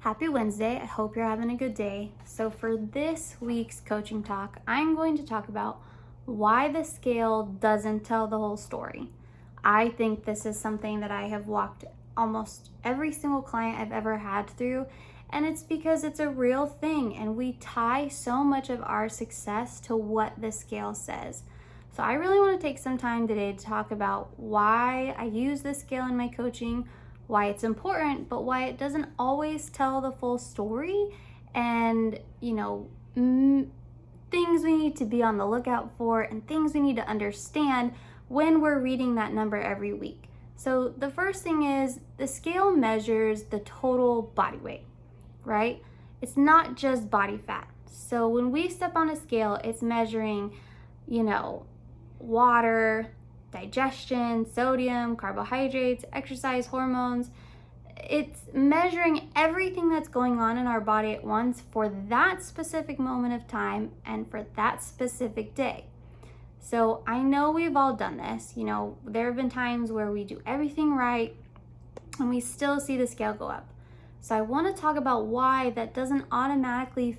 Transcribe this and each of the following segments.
Happy Wednesday. I hope you're having a good day. So for this week's coaching talk, I'm going to talk about why the scale doesn't tell the whole story. I think this is something that I have walked almost every single client I've ever had through, and it's because it's a real thing and we tie so much of our success to what the scale says. So I really want to take some time today to talk about why I use this scale in my coaching, why it's important, but why it doesn't always tell the full story, and things we need to be on the lookout for and things we need to understand when we're reading that number every week. So the first thing is the scale measures the total body weight, right? It's not just body fat. So when we step on a scale, it's measuring, water, digestion, sodium, carbohydrates, exercise hormones. It's measuring everything that's going on in our body at once for that specific moment of time and for that specific day. So I know we've all done this. There have been times where we do everything right and we still see the scale go up. So I want to talk about why that doesn't automatically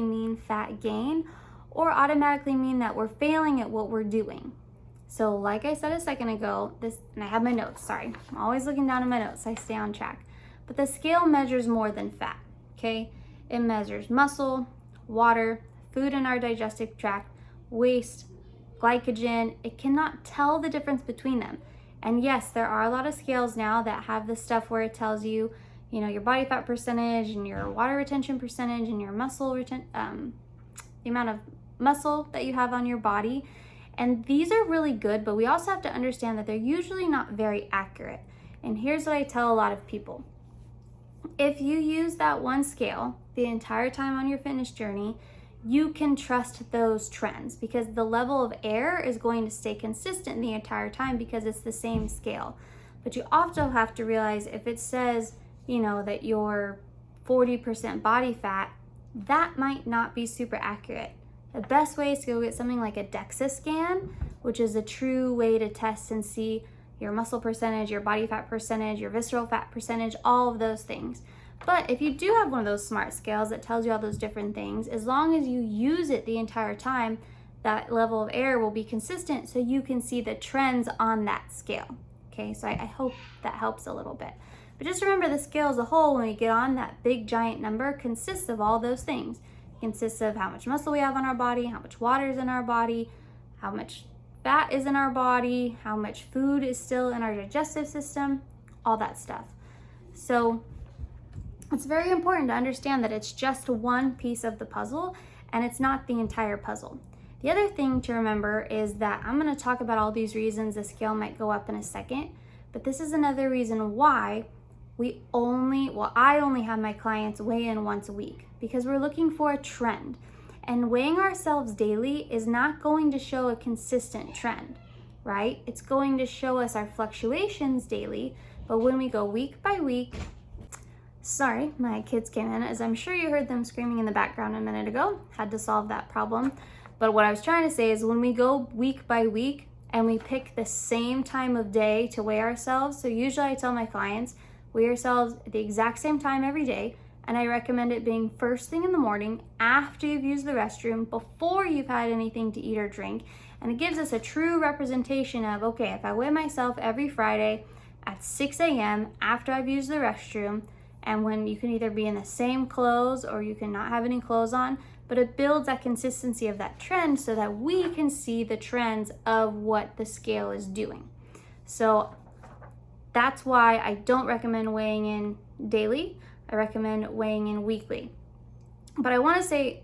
mean fat gain, or automatically mean that we're failing at what we're doing. So like I said a second ago, and I have my notes, sorry. I'm always looking down at my notes, so I stay on track. But the scale measures more than fat, okay? It measures muscle, water, food in our digestive tract, waste, glycogen. It cannot tell the difference between them. And yes, there are a lot of scales now that have this stuff where it tells you, your body fat percentage and your water retention percentage and your muscle the amount of muscle that you have on your body. And these are really good, but we also have to understand that they're usually not very accurate. And here's what I tell a lot of people. If you use that one scale the entire time on your fitness journey, you can trust those trends because the level of error is going to stay consistent the entire time because it's the same scale. But you also have to realize if it says, that you're 40% body fat, that might not be super accurate. The best way is to go get something like a DEXA scan, which is a true way to test and see your muscle percentage, your body fat percentage, your visceral fat percentage, all of those things. But if you do have one of those smart scales that tells you all those different things, as long as you use it the entire time, that level of error will be consistent so you can see the trends on that scale. Okay, so I hope that helps a little bit. But just remember, the scale as a whole, when we get on that big giant number, consists of all those things. It consists of how much muscle we have on our body, how much water is in our body, how much fat is in our body, how much food is still in our digestive system, all that stuff. So it's very important to understand that it's just one piece of the puzzle and it's not the entire puzzle. The other thing to remember is that I'm going to talk about all these reasons the scale might go up in a second, but this is another reason why I only have my clients weigh in once a week, because we're looking for a trend. And weighing ourselves daily is not going to show a consistent trend, right? It's going to show us our fluctuations daily, but when we go week by week, sorry, my kids came in, as I'm sure you heard them screaming in the background a minute ago, had to solve that problem. But what I was trying to say is when we go week by week and we pick the same time of day to weigh ourselves, so usually I tell my clients, weigh yourselves at the exact same time every day, and I recommend it being first thing in the morning, after you've used the restroom, before you've had anything to eat or drink. And it gives us a true representation of, okay, if I weigh myself every Friday at 6 a.m. after I've used the restroom, and when you can either be in the same clothes or you can not have any clothes on, but it builds that consistency of that trend so that we can see the trends of what the scale is doing. So that's why I don't recommend weighing in daily. I recommend weighing in weekly. But I want to say,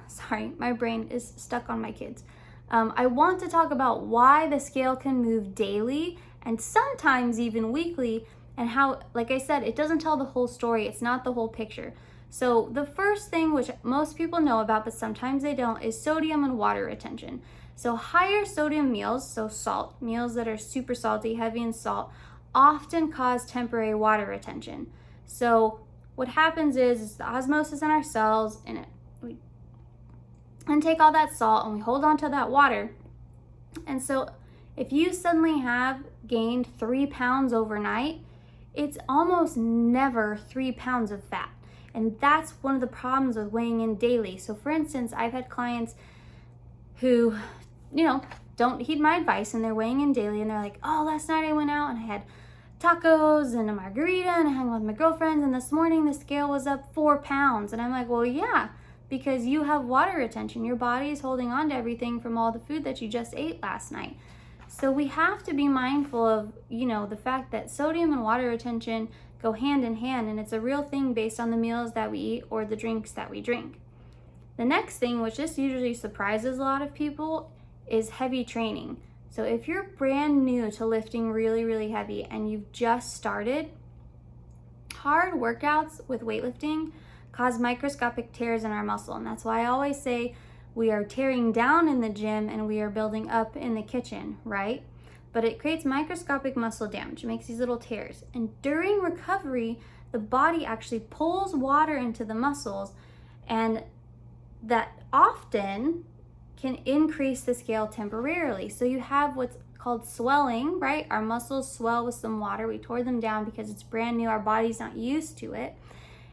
sorry, my brain is stuck on my kids. I want to talk about why the scale can move daily and sometimes even weekly, and how, like I said, it doesn't tell the whole story. It's not the whole picture. So the first thing, which most people know about, but sometimes they don't, is sodium and water retention. So higher sodium meals, so salt, meals that are super salty, heavy in salt, often cause temporary water retention. So what happens is the osmosis in our cells, and we take all that salt and we hold on to that water. And so if you suddenly have gained 3 pounds overnight, it's almost never 3 pounds of fat. And that's one of the problems with weighing in daily. So for instance, I've had clients who, don't heed my advice and they're weighing in daily and they're like, oh, last night I went out and I had tacos and a margarita and I hung with my girlfriends and this morning the scale was up 4 pounds. And I'm like, well, yeah, because you have water retention. Your body is holding on to everything from all the food that you just ate last night. So we have to be mindful of, the fact that sodium and water retention go hand in hand, and it's a real thing based on the meals that we eat or the drinks that we drink. The next thing, which just usually surprises a lot of people, is heavy training. So if you're brand new to lifting really, really heavy and you've just started, hard workouts with weightlifting cause microscopic tears in our muscle. And that's why I always say we are tearing down in the gym and we are building up in the kitchen, right? But it creates microscopic muscle damage. It makes these little tears. And during recovery, the body actually pulls water into the muscles, and that often can increase the scale temporarily. So you have what's called swelling, right? Our muscles swell with some water. We tore them down because it's brand new. Our body's not used to it.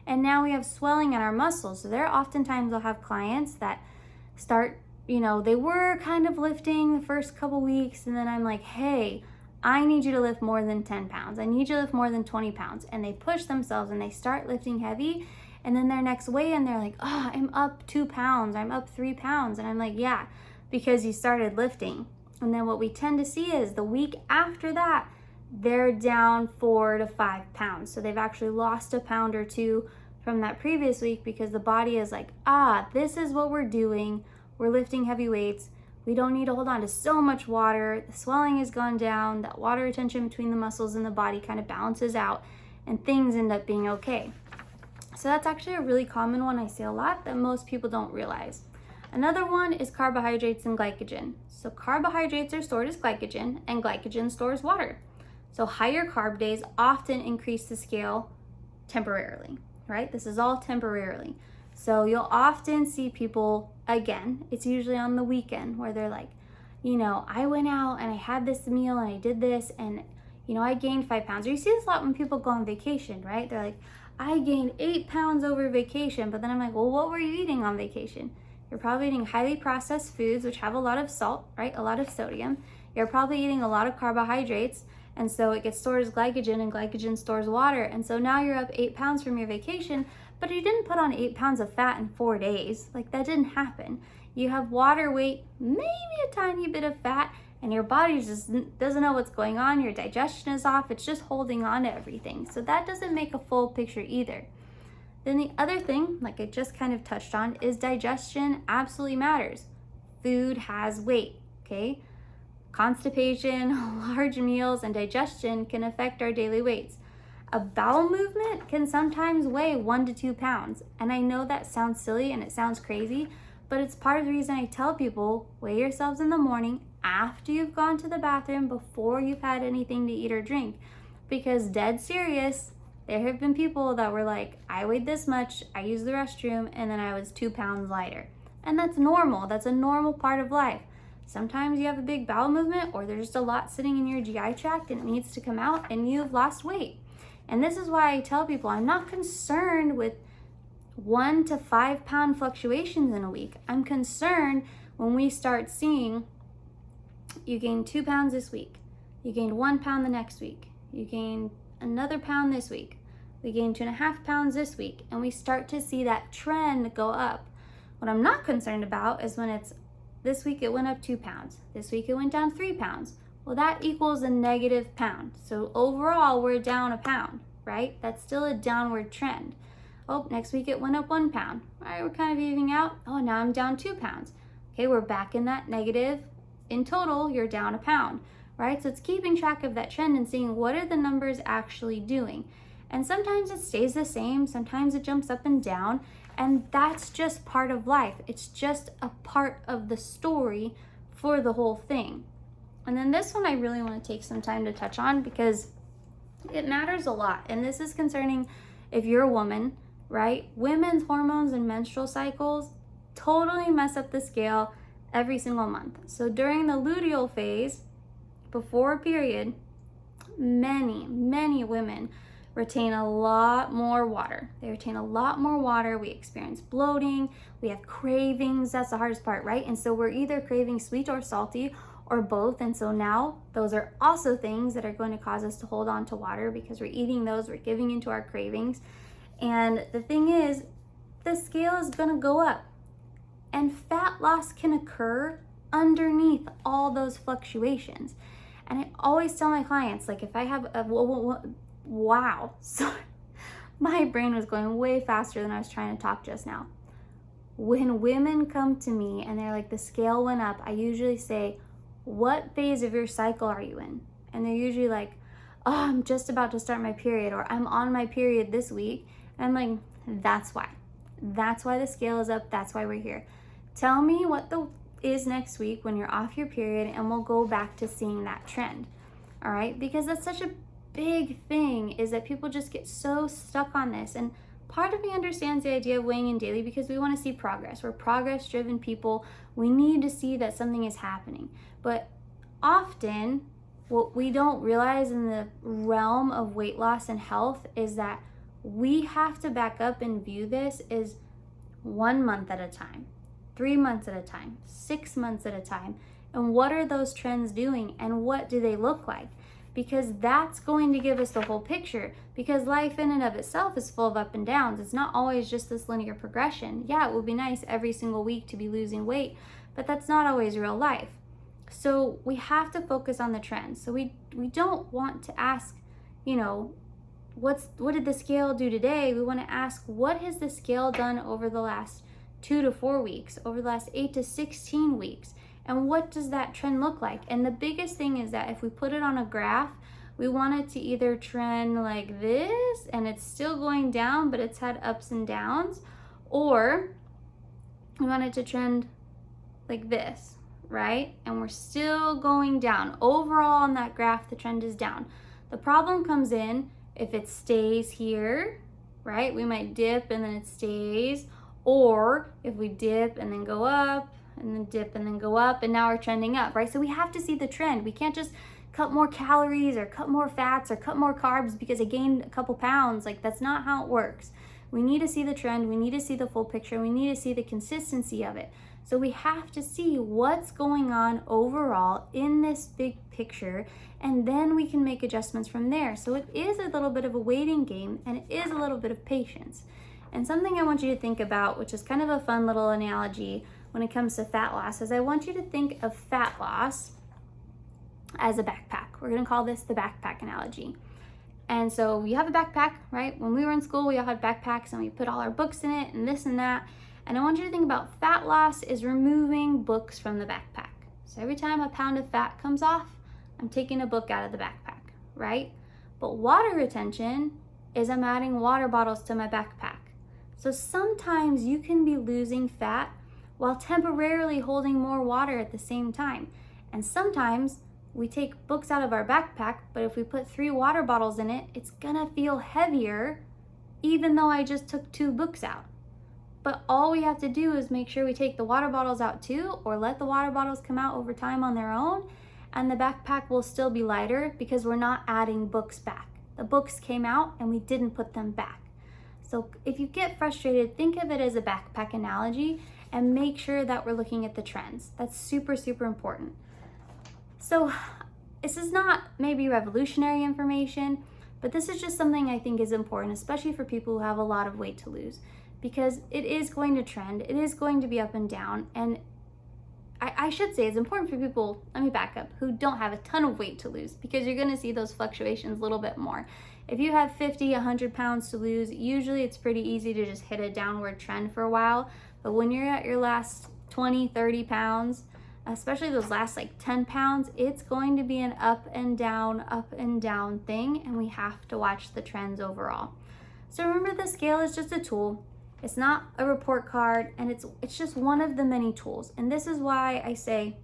And now we have swelling in our muscles. So there are oftentimes I'll have clients that start, they were kind of lifting the first couple weeks, and then I'm like, hey, I need you to lift more than 10 pounds. I need you to lift more than 20 pounds. And they push themselves and they start lifting heavy. And then their next weigh-in, they're like, oh, I'm up 2 pounds. I'm up 3 pounds. And I'm like, yeah, because you started lifting. And then what we tend to see is the week after that, they're down 4 to 5 pounds. So they've actually lost a pound or two from that previous week because the body is like, this is what we're doing. We're lifting heavy weights. We don't need to hold on to so much water. The swelling has gone down. That water retention between the muscles and the body kind of balances out and things end up being okay. So that's actually a really common one I see a lot that most people don't realize. Another one is carbohydrates and glycogen. So carbohydrates are stored as glycogen and glycogen stores water. So higher carb days often increase the scale temporarily, right? This is all temporarily. So you'll often see people, again, it's usually on the weekend where they're like, I went out and I had this meal and I did this and, I gained 5 pounds. Or you see this a lot when people go on vacation, right? They're like, I gained 8 pounds over vacation. But then I'm like, well, what were you eating on vacation? You're probably eating highly processed foods, which have a lot of salt, right? A lot of sodium. You're probably eating a lot of carbohydrates. And so it gets stored as glycogen, and glycogen stores water. And so now you're up 8 pounds from your vacation, but you didn't put on 8 pounds of fat in 4 days. Like, that didn't happen. You have water weight, maybe a tiny bit of fat, and your body just doesn't know what's going on. Your digestion is off. It's just holding on to everything. So that doesn't make a full picture either. Then the other thing, like I just kind of touched on, is digestion absolutely matters. Food has weight, okay? Constipation, large meals, and digestion can affect our daily weights. A bowel movement can sometimes weigh 1 to 2 pounds. And I know that sounds silly and it sounds crazy, but it's part of the reason I tell people, weigh yourselves in the morning after you've gone to the bathroom, before you've had anything to eat or drink. Because dead serious, there have been people that were like, I weighed this much, I used the restroom, and then I was 2 pounds lighter. And that's normal. That's a normal part of life. Sometimes you have a big bowel movement, or there's just a lot sitting in your GI tract and it needs to come out and you've lost weight. And this is why I tell people I'm not concerned with 1 to 5 pound fluctuations in a week. I'm concerned when we start seeing you gain 2 pounds this week, you gained 1 pound the next week, you gained another pound this week, we gained 2.5 pounds this week, and we start to see that trend go up. What I'm not concerned about is when it's this week it went up 2 pounds, this week it went down 3 pounds. Well, that equals a negative pound. So overall, we're down a pound, right? That's still a downward trend. Oh, next week it went up 1 pound. All right, we're kind of evening out. Oh, now I'm down 2 pounds. Okay, we're back in that negative. In total, you're down a pound, right? So it's keeping track of that trend and seeing what are the numbers actually doing. And sometimes it stays the same. Sometimes it jumps up and down. And that's just part of life. It's just a part of the story for the whole thing. And then this one I really want to take some time to touch on because it matters a lot. And this is concerning if you're a woman, right? Women's hormones and menstrual cycles totally mess up the scale every single month. So during the luteal phase, before a period, many women retain a lot more water. They retain a lot more water. We experience bloating, we have cravings. That's the hardest part, right? And so we're either craving sweet or salty or both. And so now those are also things that are going to cause us to hold on to water because we're eating those, we're giving into our cravings. And the thing is, the scale is going to go up, and fat loss can occur underneath all those fluctuations. And I always tell my clients, like, if I have a wow, so my brain was going way faster than I was trying to talk just now. When women come to me and they're like, the scale went up, I usually say, what phase of your cycle are you in? And they're usually like, oh, I'm just about to start my period, or I'm on my period this week. And I'm like, that's why. That's why the scale is up. That's why we're here. Tell me what the is next week when you're off your period, and we'll go back to seeing that trend. All right? Because that's such a big thing, is that people just get so stuck on this. And part of me understands the idea of weighing in daily because we want to see progress. We're progress-driven people. We need to see that something is happening. But often, what we don't realize in the realm of weight loss and health is that we have to back up and view this as 1 month at a time, 3 months at a time, 6 months at a time. And what are those trends doing, and what do they look like? Because that's going to give us the whole picture. Because life in and of itself is full of up and downs. It's not always just this linear progression. Yeah, it would be nice every single week to be losing weight, but that's not always real life. So we have to focus on the trends. So we don't want to ask, what did the scale do today? We want to ask, what has the scale done over the last 2 to 4 weeks, over the last 8 to 16 weeks? And what does that trend look like? And the biggest thing is that if we put it on a graph, we want it to either trend like this, and it's still going down, but it's had ups and downs, or we want it to trend like this, right? And we're still going down. Overall on that graph, the trend is down. The problem comes in if it stays here, right? We might dip and then it stays, or if we dip and then go up, and then dip and then go up, and now we're trending up, right? So we have to see the trend. We can't just cut more calories or cut more fats or cut more carbs because I gained a couple pounds. Like, that's not how it works. We need to see the trend. We need to see the full picture. We need to see the consistency of it. So we have to see what's going on overall in this big picture, and then we can make adjustments from there. So it is a little bit of a waiting game, and it is a little bit of patience. And something I want you to think about, which is kind of a fun little analogy when it comes to fat loss, is I want you to think of fat loss as a backpack. We're going to call this the backpack analogy. And so you have a backpack, right? When we were in school, we all had backpacks and we put all our books in it and this and that. And I want you to think about fat loss is removing books from the backpack. So every time a pound of fat comes off, I'm taking a book out of the backpack, right? But water retention is I'm adding water bottles to my backpack. So sometimes you can be losing fat while temporarily holding more water at the same time. And sometimes we take books out of our backpack, but if we put 3 water bottles in it, it's gonna feel heavier even though I just took 2 books out. But all we have to do is make sure we take the water bottles out too, or let the water bottles come out over time on their own, and the backpack will still be lighter because we're not adding books back. The books came out and we didn't put them back. So if you get frustrated, think of it as a backpack analogy and make sure that we're looking at the trends. That's super, super important. So this is not maybe revolutionary information, but this is just something I think is important, especially for people who have a lot of weight to lose, because it is going to trend, it is going to be up and down, and I should say it's important for people, let me back up, who don't have a ton of weight to lose, because you're gonna see those fluctuations a little bit more. If you have 50, 100 pounds to lose, usually it's pretty easy to just hit a downward trend for a while. But when you're at your last 20, 30 pounds, especially those last like 10 pounds, it's going to be an up and down thing, and we have to watch the trends overall. So remember, the scale is just a tool. It's not a report card, and it's just one of the many tools. And this is why I say,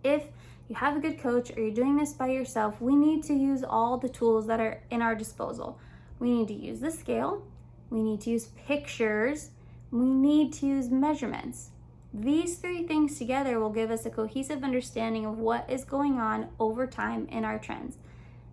if you have a good coach or you're doing this by yourself, we need to use all the tools that are in our disposal. We need to use the scale, we need to use pictures, we need to use measurements. These 3 things together will give us a cohesive understanding of what is going on over time in our trends.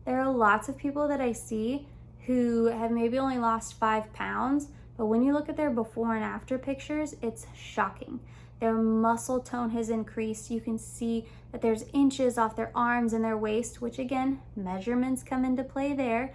There are lots of people that I see who have maybe only lost 5 pounds, but when you look at their before and after pictures, it's shocking. Their muscle tone has increased. You can see that there's inches off their arms and their waist, which again, measurements come into play there.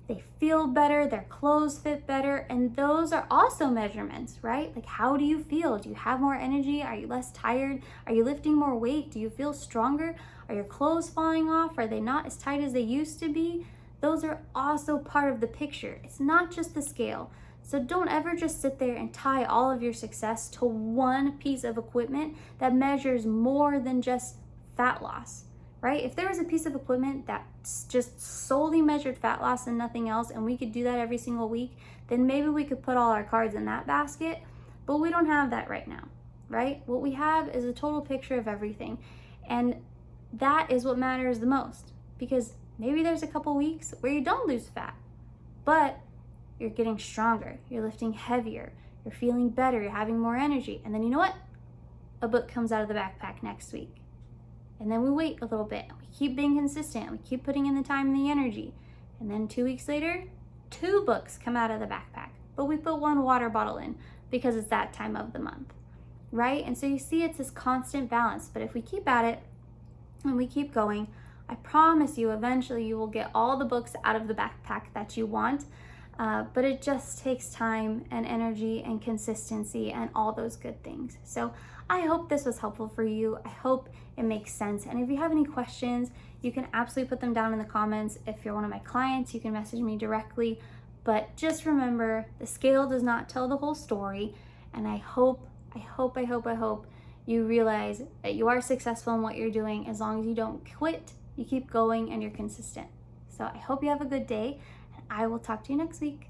They feel better, their clothes fit better, and those are also measurements, right? Like, how do you feel? Do you have more energy? Are you less tired? Are you lifting more weight? Do you feel stronger? Are your clothes falling off? Are they not as tight as they used to be? Those are also part of the picture. It's not just the scale. So don't ever just sit there and tie all of your success to one piece of equipment that measures more than just fat loss, right? If there was a piece of equipment that just solely measured fat loss and nothing else, and we could do that every single week, then maybe we could put all our cards in that basket, but we don't have that right now, right? What we have is a total picture of everything, and that is what matters the most, because maybe there's a couple weeks where you don't lose fat, but you're getting stronger, you're lifting heavier, you're feeling better, you're having more energy, and then you know what? A book comes out of the backpack next week. And then we wait a little bit, and we keep being consistent, we keep putting in the time and the energy. And then 2 weeks later, 2 books come out of the backpack, but we put 1 water bottle in because it's that time of the month, right? And so you see it's this constant balance, but if we keep at it and we keep going, I promise you eventually you will get all the books out of the backpack that you want. But it just takes time and energy and consistency and all those good things. So I hope this was helpful for you. I hope it makes sense. And if you have any questions, you can absolutely put them down in the comments. If you're one of my clients, you can message me directly. But just remember, the scale does not tell the whole story. And I hope you realize that you are successful in what you're doing as long as you don't quit, you keep going, and you're consistent. So I hope you have a good day. I will talk to you next week.